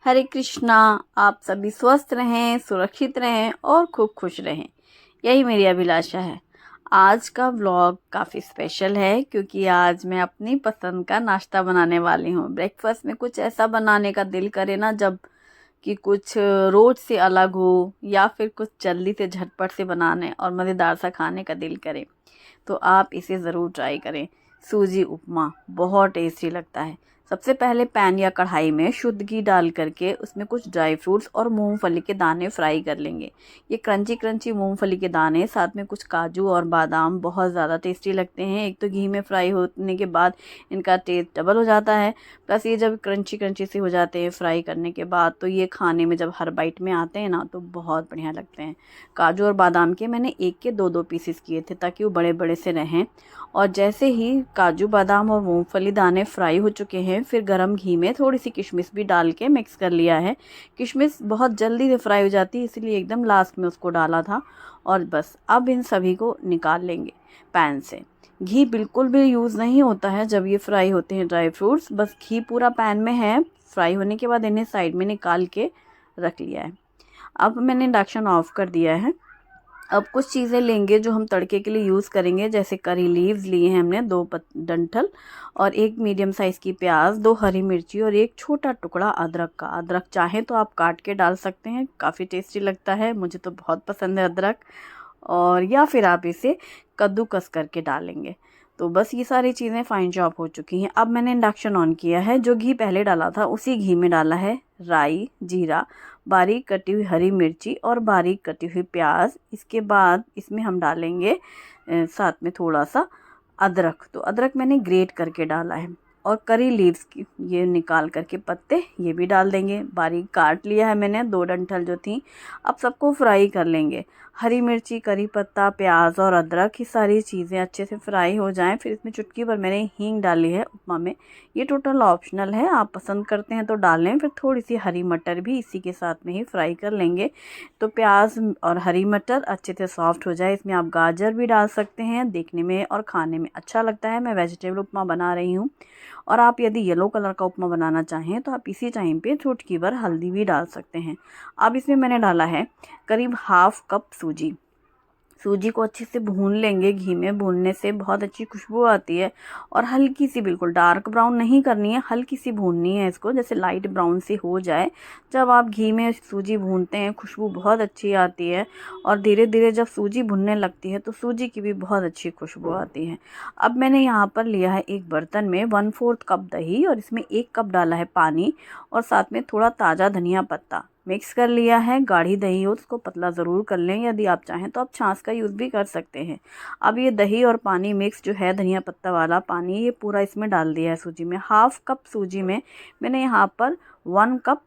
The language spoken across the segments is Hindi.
हरे कृष्णा। आप सभी स्वस्थ रहें, सुरक्षित रहें और खूब खुश रहें, यही मेरी अभिलाषा है। आज का व्लॉग काफ़ी स्पेशल है क्योंकि आज मैं अपनी पसंद का नाश्ता बनाने वाली हूँ। ब्रेकफास्ट में कुछ ऐसा बनाने का दिल करे ना, जब कि कुछ रोज से अलग हो या फिर कुछ जल्दी से झटपट से बनाने और मज़ेदार सा खाने का दिल करे, तो आप इसे ज़रूर ट्राई करें। सूजी उपमा बहुत टेस्टी लगता है। सबसे पहले पैन या कढ़ाई में शुद्ध घी डाल करके उसमें कुछ ड्राई फ्रूट्स और मूंगफली के दाने फ्राई कर लेंगे। ये क्रंची क्रंची मूंगफली के दाने साथ में कुछ काजू और बादाम बहुत ज़्यादा टेस्टी लगते हैं। एक तो घी में फ्राई होने के बाद इनका टेस्ट डबल हो जाता है, प्लस ये जब क्रंची क्रंची से हो जाते हैं फ्राई करने के बाद, तो ये खाने में जब हर बाइट में आते हैं ना तो बहुत बढ़िया लगते हैं। काजू और बादाम के मैंने एक के दो पीसेस किए थे ताकि वो बड़े बड़े से रहें। और जैसे ही काजू बादाम और मूंगफली दाने फ्राई हो चुके हैं, फिर गरम घी में थोड़ी सी किशमिश भी डाल के मिक्स कर लिया है। किशमिश बहुत जल्दी से फ्राई हो जाती है, इसलिए एकदम लास्ट में उसको डाला था। और बस अब इन सभी को निकाल लेंगे पैन से। घी बिल्कुल भी यूज़ नहीं होता है जब ये फ्राई होते हैं ड्राई फ्रूट्स, बस घी पूरा पैन में है। फ्राई होने के बाद इन्हें साइड में निकाल के रख लिया है। अब मैंने इंडक्शन ऑफ कर दिया है। अब कुछ चीज़ें लेंगे जो हम तड़के के लिए यूज़ करेंगे, जैसे करी लीव्स लिए हैं हमने, दो डंठल, और एक मीडियम साइज़ की प्याज, दो हरी मिर्ची और एक छोटा टुकड़ा अदरक का। अदरक चाहे तो आप काट के डाल सकते हैं, काफ़ी टेस्टी लगता है, मुझे तो बहुत पसंद है अदरक। और या फिर आप इसे कद्दूकस करके डालेंगे। तो बस ये सारी चीज़ें फाइन चॉप हो चुकी हैं। अब मैंने इंडक्शन ऑन किया है। जो घी पहले डाला था उसी घी में डाला है राई, जीरा, बारीक कटी हुई हरी मिर्ची और बारीक कटी हुई प्याज। इसके बाद इसमें हम डालेंगे साथ में थोड़ा सा अदरक। तो अदरक मैंने ग्रेट करके डाला है। और करी लीव्स की ये निकाल करके पत्ते ये भी डाल देंगे। बारीक काट लिया है मैंने, दो डंठल जो थी। अब सबको फ्राई कर लेंगे। हरी मिर्ची, करी पत्ता, प्याज और अदरक, ये सारी चीज़ें अच्छे से फ्राई हो जाएं। फिर इसमें चुटकी भर मैंने हींग डाली है उपमा में। ये टोटल ऑप्शनल है, आप पसंद करते हैं तो डाल लें। फिर थोड़ी सी हरी मटर भी इसी के साथ में ही फ्राई कर लेंगे। तो प्याज और हरी मटर अच्छे से सॉफ्ट हो जाए, इसमें आप गाजर भी डाल सकते हैं, देखने में और खाने में अच्छा लगता है। मैं वेजिटेबल उपमा बना रही हूँ। और आप यदि येलो कलर का उपमा बनाना चाहें तो आप इसी टाइम पे चुटकी भर हल्दी भी डाल सकते हैं। अब इसमें मैंने डाला है करीब हाफ कप सूजी। सूजी को अच्छे से भून लेंगे। घी में भूनने से बहुत अच्छी खुशबू आती है। और हल्की सी, बिल्कुल डार्क ब्राउन नहीं करनी है, हल्की सी भूननी है इसको, जैसे लाइट ब्राउन सी हो जाए। जब आप घी में सूजी भूनते हैं खुशबू बहुत अच्छी आती है। और धीरे धीरे जब सूजी भुनने लगती है तो सूजी की भी बहुत अच्छी खुशबू आती है। अब मैंने यहाँ पर लिया है एक बर्तन में 1/4 कप दही, और इसमें 1 कप डाला है पानी, और साथ में थोड़ा ताज़ा धनिया पत्ता मिक्स कर लिया है। गाढ़ी दही हो तो उसको पतला ज़रूर कर लें, यदि आप चाहें तो आप छाछ का यूज़ भी कर सकते हैं। अब ये दही और पानी मिक्स जो है, धनिया पत्ता वाला पानी, ये पूरा इसमें डाल दिया है सूजी में। हाफ कप सूजी में मैंने यहाँ पर 1 कप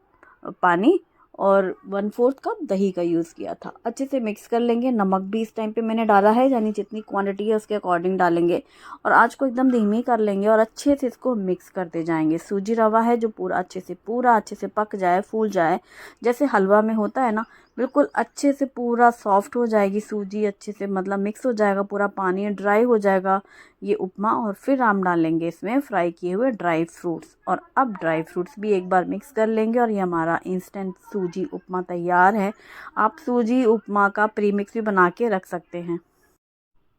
पानी और 1/4 कप दही का यूज़ किया था। अच्छे से मिक्स कर लेंगे। नमक भी इस टाइम पे मैंने डाला है, यानी जितनी क्वांटिटी है उसके अकॉर्डिंग डालेंगे। और आँच को एकदम धीमी कर लेंगे और अच्छे से इसको मिक्स करते जाएंगे। सूजी रवा है जो पूरा अच्छे से पक जाए, फूल जाए, जैसे हलवा में होता है ना, बिल्कुल अच्छे से पूरा सॉफ्ट हो जाएगी सूजी, अच्छे से मतलब मिक्स हो जाएगा, पूरा पानी ड्राई हो जाएगा ये उपमा। और फिर हम डालेंगे इसमें फ्राई किए हुए ड्राई फ्रूट्स। और अब ड्राई फ्रूट्स भी एक बार मिक्स कर लेंगे और ये हमारा इंस्टेंट सूजी उपमा तैयार है। आप सूजी उपमा का प्रीमिक्स भी बना के रख सकते हैं।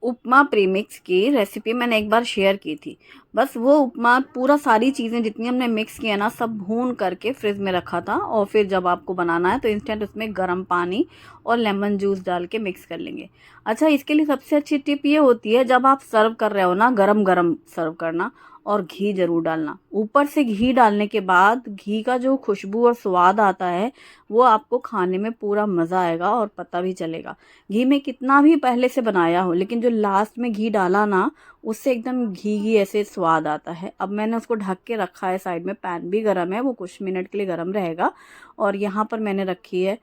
उपमा प्रीमिक्स की रेसिपी मैंने एक बार शेयर की थी। बस वो उपमा पूरा सारी चीज़ें जितनी हमने मिक्स किया ना, सब भून करके फ्रिज में रखा था। और फिर जब आपको बनाना है तो इंस्टेंट उसमें गर्म पानी और लेमन जूस डाल के मिक्स कर लेंगे। अच्छा, इसके लिए सबसे अच्छी टिप ये होती है, जब आप सर्व कर रहे हो ना, गरम गरम सर्व करना और घी जरूर डालना। ऊपर से घी डालने के बाद घी का जो खुशबू और स्वाद आता है वो आपको खाने में पूरा मज़ा आएगा और पता भी चलेगा। घी में कितना भी पहले से बनाया हो, लेकिन जो लास्ट में घी डाला ना, उससे एकदम घी घी ऐसे स्वाद आता है। अब मैंने उसको ढक के रखा है साइड में, पैन भी गर्म है, वो कुछ मिनट के लिए गर्म रहेगा। और यहाँ पर मैंने रखी है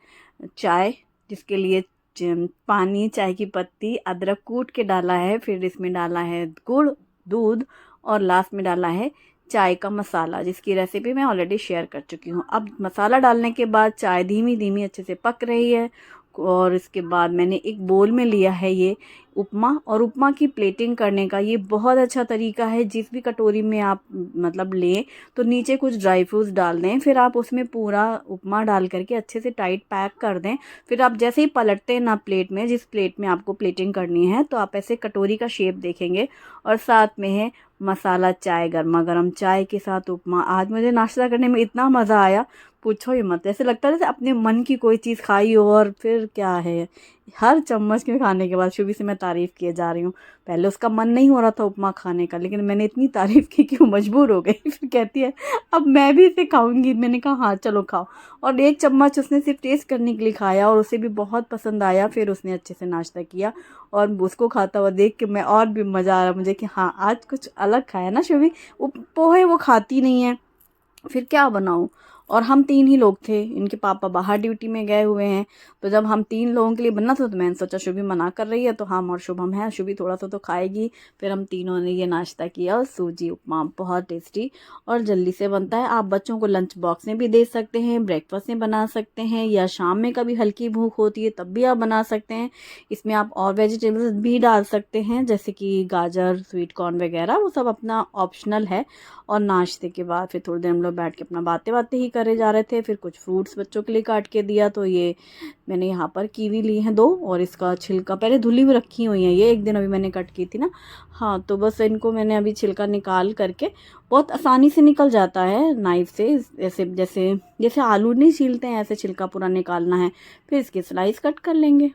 चाय, जिसके लिए पानी, चाय की पत्ती, अदरक कूट के डाला है, फिर इसमें डाला है गुड़, दूध, और लास्ट में डाला है चाय का मसाला, जिसकी रेसिपी मैं ऑलरेडी शेयर कर चुकी हूँ। अब मसाला डालने के बाद चाय धीमी धीमी अच्छे से पक रही है, और इसके बाद मैंने एक बोल में लिया है ये उपमा, और उपमा की प्लेटिंग करने का ये बहुत अच्छा तरीका है। जिस भी कटोरी में आप मतलब लें तो नीचे कुछ ड्राई फ्रूट्स डाल दें, फिर आप उसमें पूरा उपमा डाल करके अच्छे से टाइट पैक कर दें। फिर आप जैसे ही पलटते हैं ना प्लेट में, जिस प्लेट में आपको प्लेटिंग करनी है, तो आप ऐसे कटोरी का शेप देखेंगे। और साथ में है मसाला चाय, गर्मा गर्म चाय के साथ उपमा। आज मुझे नाश्ता करने में इतना मज़ा आया, पूछो ही मत। ऐसे लगता है जैसे अपने मन की कोई चीज़ खाई हो। और फिर क्या है, हर चम्मच के खाने के बाद शुभी से मैं तारीफ़ किए जा रही हूँ। पहले उसका मन नहीं हो रहा था उपमा खाने का, लेकिन मैंने इतनी तारीफ़ की कि वो मजबूर हो गई। फिर कहती है अब मैं भी इसे खाऊंगी। मैंने कहा हाँ चलो खाओ। और एक चम्मच उसने सिर्फ टेस्ट करने के लिए खाया और उसे भी बहुत पसंद आया। फिर उसने अच्छे से नाश्ता किया और उसको खाता हुआ देख के मैं और भी मज़ा आ रहा मुझे कि हाँ आज कुछ अलग खाया ना शुभी। वो पोहे वो खाती नहीं है, फिर क्या बनाऊँ। और हम 3 ही लोग थे, इनके पापा बाहर ड्यूटी में गए हुए हैं। तो जब हम 3 लोगों के लिए बनना था तो मैंने सोचा शुभी मना कर रही है तो हम और शुभम है, शुभी थोड़ा सा तो खाएगी। फिर हम तीनों ने ये नाश्ता किया। और सूजी उपमा बहुत टेस्टी और जल्दी से बनता है। आप बच्चों को लंच बॉक्स में भी दे सकते हैं, ब्रेकफास्ट में बना सकते हैं, या शाम में कभी हल्की भूख होती है तब भी आप बना सकते हैं। इसमें आप और वेजिटेबल्स भी डाल सकते हैं, जैसे कि गाजर, स्वीट कॉर्न वगैरह, वो सब अपना ऑप्शनल है। और नाश्ते के बाद फिर थोड़ी देर हम लोग बैठ के अपना बातें बातें ही करे जा रहे थे। फिर कुछ फ्रूट्स बच्चों के लिए काट के दिया। तो ये मैंने यहाँ पर कीवी ली है 2, और इसका छिलका पहले धुली हुई रखी हुई है, ये एक दिन अभी मैंने कट की थी ना। हाँ तो बस इनको मैंने अभी छिलका निकाल करके, बहुत आसानी से निकल जाता है नाइफ से। ऐसे जैसे जैसे आलू नहीं छीलते हैं ऐसे छिलका पूरा निकालना है। फिर इसके स्लाइस कट कर लेंगे।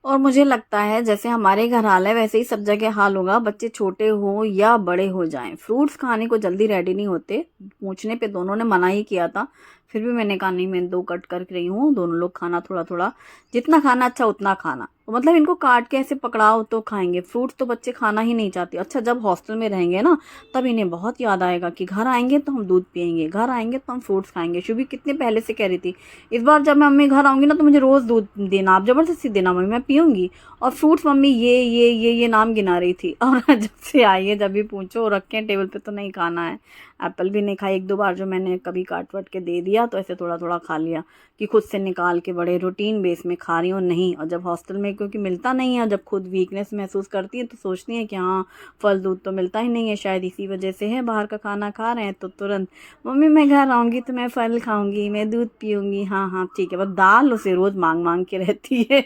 और मुझे लगता है जैसे हमारे घर हाल है वैसे ही सब जगह हाल होगा, बच्चे छोटे हो या बड़े हो जाएं, फ्रूट्स खाने को जल्दी रेडी नहीं होते। पूछने पे दोनों ने मना ही किया था, फिर भी मैंने कहा नहीं, मैं 2 कट कर रही हूँ, दोनों लोग खाना थोड़ा थोड़ा, जितना खाना अच्छा उतना खाना। तो मतलब इनको काट के ऐसे पकड़ाओ तो खाएंगे। फ्रूट्स तो बच्चे खाना ही नहीं चाहते। अच्छा जब हॉस्टल में रहेंगे ना तब इन्हें बहुत याद आएगा कि घर आएंगे तो हम दूध पियेंगे, घर आएंगे तो हम फ्रूट्स खाएंगे। शुभी कितने पहले से कह रही थी इस बार जब मैं मम्मी घर आऊंगी ना तो मुझे रोज़ दूध देना, आप ज़बरदस्ती देना मम्मी, मैं पीऊँगी। और फ्रूट्स मम्मी ये नाम गिना रही थी। और जब से आई है जब भी पूछो रखे हैं टेबल पे तो नहीं खाना है। एप्पल भी नहीं खाई, 1-2 बार जो मैंने कभी काट वाट के दे दिया तो ऐसे थोड़ा थोड़ा खा लिया कि खुद से निकाल के बड़े रूटीन बेस में खा रही हूँ नहीं। और जब हॉस्टल में क्योंकि मिलता नहीं है, जब खुद वीकनेस महसूस करती है तो सोचती है कि हाँ फल दूध तो मिलता ही नहीं है, शायद इसी वजह से है। बाहर का खाना खा रहे हैं तो तुरंत मम्मी मैं घर आऊँगी तो मैं फल खाऊंगी, मैं दूध पीऊँगी। हाँ हाँ ठीक है, बस दाल उसे रोज़ मांग मांग के रहती है।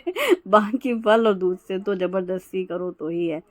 बाकी फल और दूध से तो ज़बरदस्ती करो तो ही है।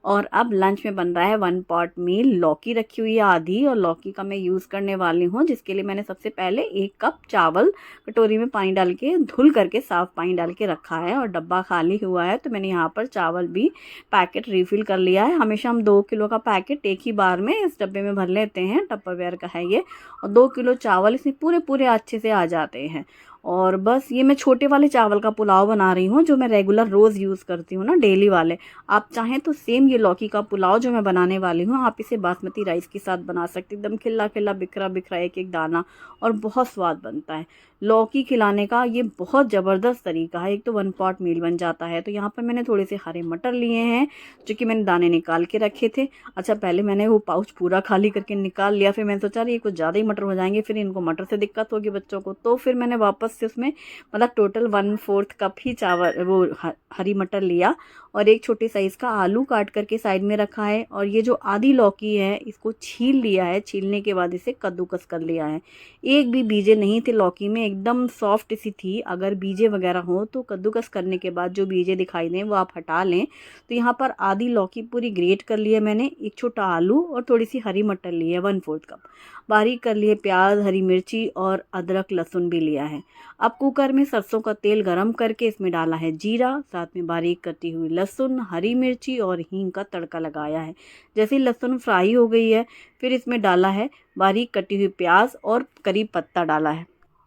और अब लंच में बन रहा है 1 पॉट मील। लौकी रखी हुई है आधी, और लौकी का मैं यूज़ करने वाली हूँ, जिसके लिए मैंने सबसे पहले 1 कप चावल कटोरी में पानी डाल के धुल करके साफ़ पानी डाल के रखा है। और डब्बा खाली हुआ है तो मैंने यहाँ पर चावल भी पैकेट रिफ़िल कर लिया है। हमेशा हम 2 किलो का पैकेट एक ही बार में इस डब्बे में भर लेते हैं, टप्परवेयर का है ये। और 2 किलो चावल इसमें पूरे पूरे अच्छे से आ जाते हैं। और बस ये मैं छोटे वाले चावल का पुलाव बना रही हूँ, जो मैं रेगुलर रोज़ यूज़ करती हूँ ना, डेली वाले। आप चाहें तो सेम ये लौकी का पुलाव जो मैं बनाने वाली हूँ, आप इसे बासमती राइस के साथ बना सकते, एकदम खिला खिला बिखरा बिखरा एक एक दाना, और बहुत स्वाद बनता है। लौकी खिलाने का ये बहुत ज़बरदस्त तरीका है। एक तो 1 पॉट मील बन जाता है। तो यहाँ पर मैंने थोड़े से हरे मटर लिए हैं जो कि मैंने दाने निकाल के रखे थे। अच्छा पहले मैंने वो पाउच पूरा खाली करके निकाल लिया, फिर मैंने सोचा ये कुछ ज़्यादा ही मटर हो जाएंगे, फिर इनको मटर से दिक्कत होगी बच्चों को। तो फिर मैंने वापस से उसमें मतलब टोटल 1/4 कप ही चावल वो हरी मटर लिया, और एक छोटे साइज़ का आलू काट करके साइड में रखा है। और ये जो आधी लौकी है इसको छील लिया है, छीलने के बाद इसे कद्दूकस कर लिया है। एक भी बीजे नहीं थे लौकी में, एकदम सॉफ्ट सी थी। अगर बीजे वगैरह हो तो कद्दूकस करने के बाद जो बीजे दिखाई दें वो आप हटा लें। तो यहाँ पर आधी लौकी पूरी ग्रेट कर ली है मैंने, एक छोटा आलू और थोड़ी सी हरी मटर ली है 1/4 कप, बारीक कर लिए प्याज, हरी मिर्ची और अदरक लहसुन भी लिया है। अब कुकर में सरसों का तेल गरम करके इसमें डाला है जीरा, साथ में बारीक कटी हुई लहसुन, हरी मिर्ची और हींग का तड़का लगाया है। जैसे ही लहसुन फ्राई हो गई है फिर इसमें डाला है बारीक कटी हुई प्याज और करी पत्ता डाला है,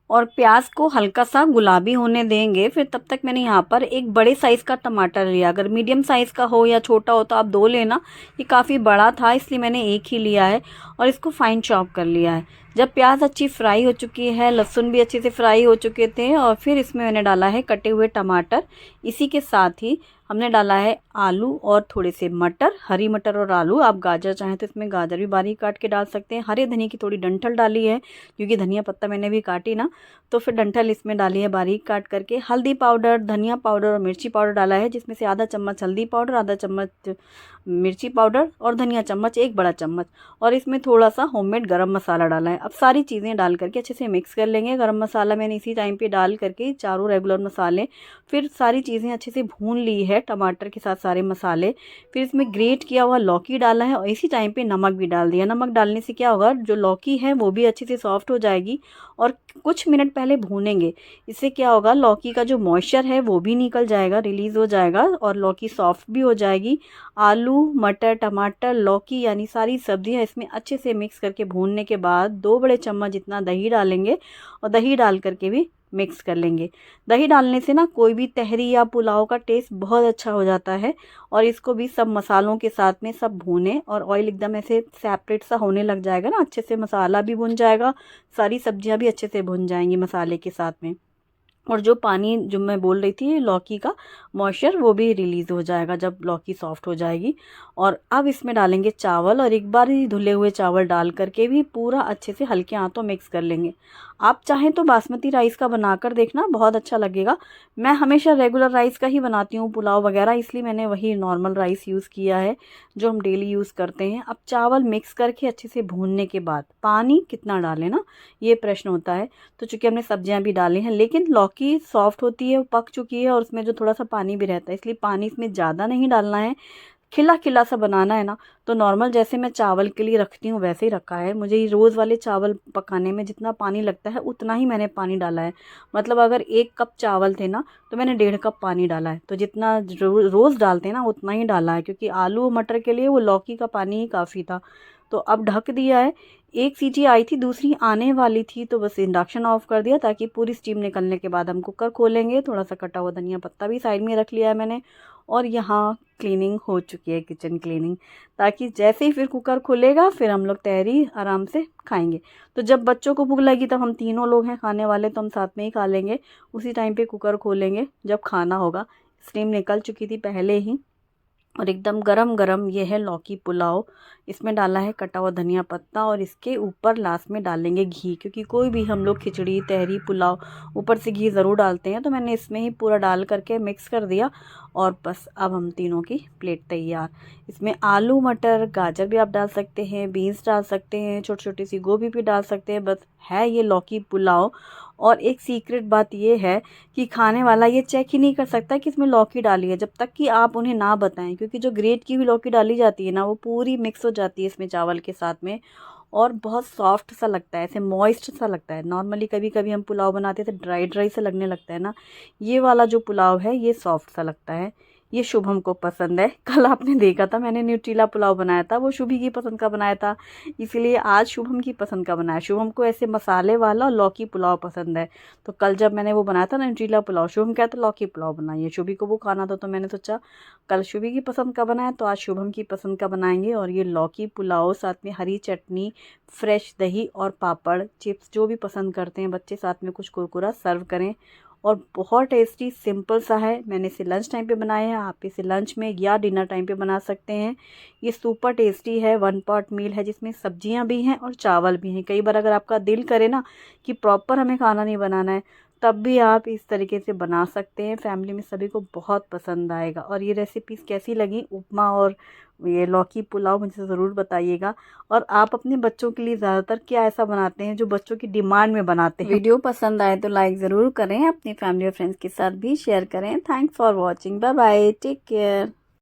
और प्याज को हल्का सा गुलाबी होने देंगे। फिर तब तक मैंने यहाँ पर एक बड़े साइज़ का टमाटर लिया, अगर मीडियम साइज़ का हो या छोटा हो तो आप 2 लेना, ये काफ़ी बड़ा था इसलिए मैंने 1 ही लिया है। और इसको फाइन चॉप कर लिया है। जब प्याज अच्छी फ्राई हो चुकी है, लहसुन भी अच्छे से फ्राई हो चुके थे और फिर इसमें मैंने डाला है कटे हुए टमाटर। इसी के साथ ही हमने डाला है आलू और थोड़े से मटर, हरी मटर और आलू। आप गाजर चाहें तो इसमें गाजर भी बारीक काट के डाल सकते हैं। हरे धनिया की थोड़ी डंठल डाली है क्योंकि धनिया पत्ता मैंने भी काटी ना, तो फिर डंठल इसमें डाली है बारीक काट करके। हल्दी पाउडर, धनिया पाउडर और मिर्ची पाउडर डाला है, जिसमें से आधा चम्मच हल्दी पाउडर, आधा चम्मच मिर्ची पाउडर और धनिया चम्मच, एक बड़ा चम्मच। और इसमें थोड़ा सा होममेड गरम मसाला डाला है। अब सारी चीज़ें डाल करके अच्छे से मिक्स कर लेंगे। गरम मसाला मैंने इसी टाइम पे डाल करके चारों रेगुलर मसाले, फिर सारी चीज़ें अच्छे से भून ली है टमाटर के साथ सारे मसाले। फिर इसमें ग्रेट किया हुआ लौकी डाला है और इसी टाइम पे नमक भी डाल दिया। नमक डालने से क्या होगा, जो लौकी है वो भी अच्छे से सॉफ्ट हो जाएगी और कुछ मिनट पहले भूनेंगे। इससे क्या होगा, लौकी का जो मॉइस्चर है वो भी निकल जाएगा, रिलीज़ हो जाएगा और लौकी सॉफ्ट भी हो जाएगी। आलू, मटर, टमाटर, लौकी यानी सारी सब्जियां इसमें अच्छे से मिक्स करके भूनने के बाद 2 बड़े चम्मच जितना दही डालेंगे और दही डाल करके भी मिक्स कर लेंगे। दही डालने से ना कोई भी तहरी या पुलाव का टेस्ट बहुत अच्छा हो जाता है। और इसको भी सब मसालों के साथ में सब भूने और ऑयल एकदम ऐसे सेपरेट सा होने लग जाएगा ना, अच्छे से मसाला भी भुन जाएगा, सारी सब्जियां भी अच्छे से भुन जाएंगी मसाले के साथ में। और जो पानी जो मैं बोल रही थी लौकी का मॉइस्चर, वो भी रिलीज़ हो जाएगा जब लौकी सॉफ्ट हो जाएगी। और अब इसमें डालेंगे चावल और एक बार ही धुले हुए चावल डाल करके भी पूरा अच्छे से हल्के हाथों मिक्स कर लेंगे। आप चाहें तो बासमती राइस का बनाकर देखना, बहुत अच्छा लगेगा। मैं हमेशा रेगुलर राइस का ही बनाती हूँ पुलाव वगैरह, इसलिए मैंने वही नॉर्मल राइस यूज़ किया है जो हम डेली यूज़ करते हैं। अब चावल मिक्स करके अच्छे से भूनने के बाद पानी कितना डालें ना, ये प्रश्न होता है। तो चूँकि हमने सब्जियां भी डाली हैं, लेकिन लौकी सॉफ्ट होती है, पक चुकी है और उसमें जो थोड़ा सा पानी भी रहता है, इसलिए पानी इसमें ज़्यादा नहीं डालना है। खिला खिला सा बनाना है ना, तो नॉर्मल जैसे मैं चावल के लिए रखती हूँ वैसे ही रखा है। मुझे ये रोज़ वाले चावल पकाने में जितना पानी लगता है उतना ही मैंने पानी डाला है। मतलब अगर 1 कप चावल थे ना तो मैंने 1.5 कप पानी डाला है। तो जितना रोज़ डालते हैं ना उतना ही डाला है, क्योंकि आलू और मटर के लिए वो लौकी का पानी ही काफ़ी था। तो अब ढक दिया है। एक सीटी आई थी, दूसरी आने वाली थी, तो बस इंडक्शन ऑफ कर दिया ताकि पूरी स्टीम निकलने के बाद हम कुकर खोलेंगे। थोड़ा सा कटा हुआ धनिया पत्ता भी साइड में रख लिया है मैंने। और यहाँ क्लीनिंग हो चुकी है, किचन क्लीनिंग, ताकि जैसे ही फिर कुकर खुलेगा फिर हम लोग तहरी आराम से खाएंगे। तो जब बच्चों को भूख लगी, तब हम तीनों लोग हैं खाने वाले, तो हम साथ में ही खा लेंगे। उसी टाइम पे कुकर खोलेंगे जब खाना होगा। स्टीम निकल चुकी थी पहले ही और एकदम गरम गरम ये है लौकी पुलाव। इसमें डाला है कटा हुआ धनिया पत्ता और इसके ऊपर लास्ट में डालेंगे घी, क्योंकि कोई भी हम लोग खिचड़ी, तहरी, पुलाव ऊपर से घी ज़रूर डालते हैं। तो मैंने इसमें ही पूरा डाल करके मिक्स कर दिया और बस अब हम तीनों की प्लेट तैयार। इसमें आलू, मटर, गाजर भी आप डाल सकते हैं, बीन्स डाल सकते हैं, छोटी छोटी सी गोभी भी डाल सकते हैं। बस है ये लौकी पुलाव। और एक सीक्रेट बात ये है कि खाने वाला ये चेक ही नहीं कर सकता कि इसमें लौकी डाली है जब तक कि आप उन्हें ना बताएं, क्योंकि जो ग्रेट की हुई लौकी डाली जाती है ना, वो पूरी मिक्स हो जाती है इसमें चावल के साथ में और बहुत सॉफ्ट सा लगता है, ऐसे मॉइस्ट सा लगता है। नॉर्मली कभी कभी हम पुलाव बनाते हैं तो ड्राई ड्राई सा लगने लगता है ना, ये वाला जो पुलाव है ये सॉफ्ट सा लगता है। ये शुभम को पसंद है। कल आपने देखा था मैंने न्यूट्रीला पुलाव बनाया था, वो शुभी की पसंद का बनाया था, इसीलिए आज शुभम की पसंद का बनाया। शुभम को ऐसे मसाले वाला लौकी पुलाव पसंद है। तो कल जब मैंने वो बनाया था ना न्यूट्रीला पुलाव, शुभम कहता लौकी पुलाव बनाइए, शुभी को वो खाना था। तो मैंने सोचा कल शुभी की पसंद का बनाया तो आज शुभम की पसंद का बनाएंगे। और ये लौकी पुलाव साथ में हरी चटनी, फ्रेश दही और पापड़, चिप्स, जो भी पसंद करते हैं बच्चे, साथ में कुछ कुरकुरा सर्व करें। और बहुत टेस्टी, सिंपल सा है। मैंने इसे लंच टाइम पे बनाया है, आप इसे लंच में या डिनर टाइम पे बना सकते हैं। ये सुपर टेस्टी है, 1 पॉट मील है जिसमें सब्जियां भी हैं और चावल भी हैं। कई बार अगर आपका दिल करे ना कि प्रॉपर हमें खाना नहीं बनाना है, तब भी आप इस तरीके से बना सकते हैं। फैमिली में सभी को बहुत पसंद आएगा। और ये रेसिपीज़ कैसी लगी, उपमा और ये लौकी पुलाव, मुझे ज़रूर बताइएगा। और आप अपने बच्चों के लिए ज़्यादातर क्या ऐसा बनाते हैं जो बच्चों की डिमांड में बनाते हैं? वीडियो पसंद आए तो लाइक ज़रूर करें, अपनी फैमिली और फ्रेंड्स के साथ भी शेयर करें। Thanks for watching, bye bye, take care.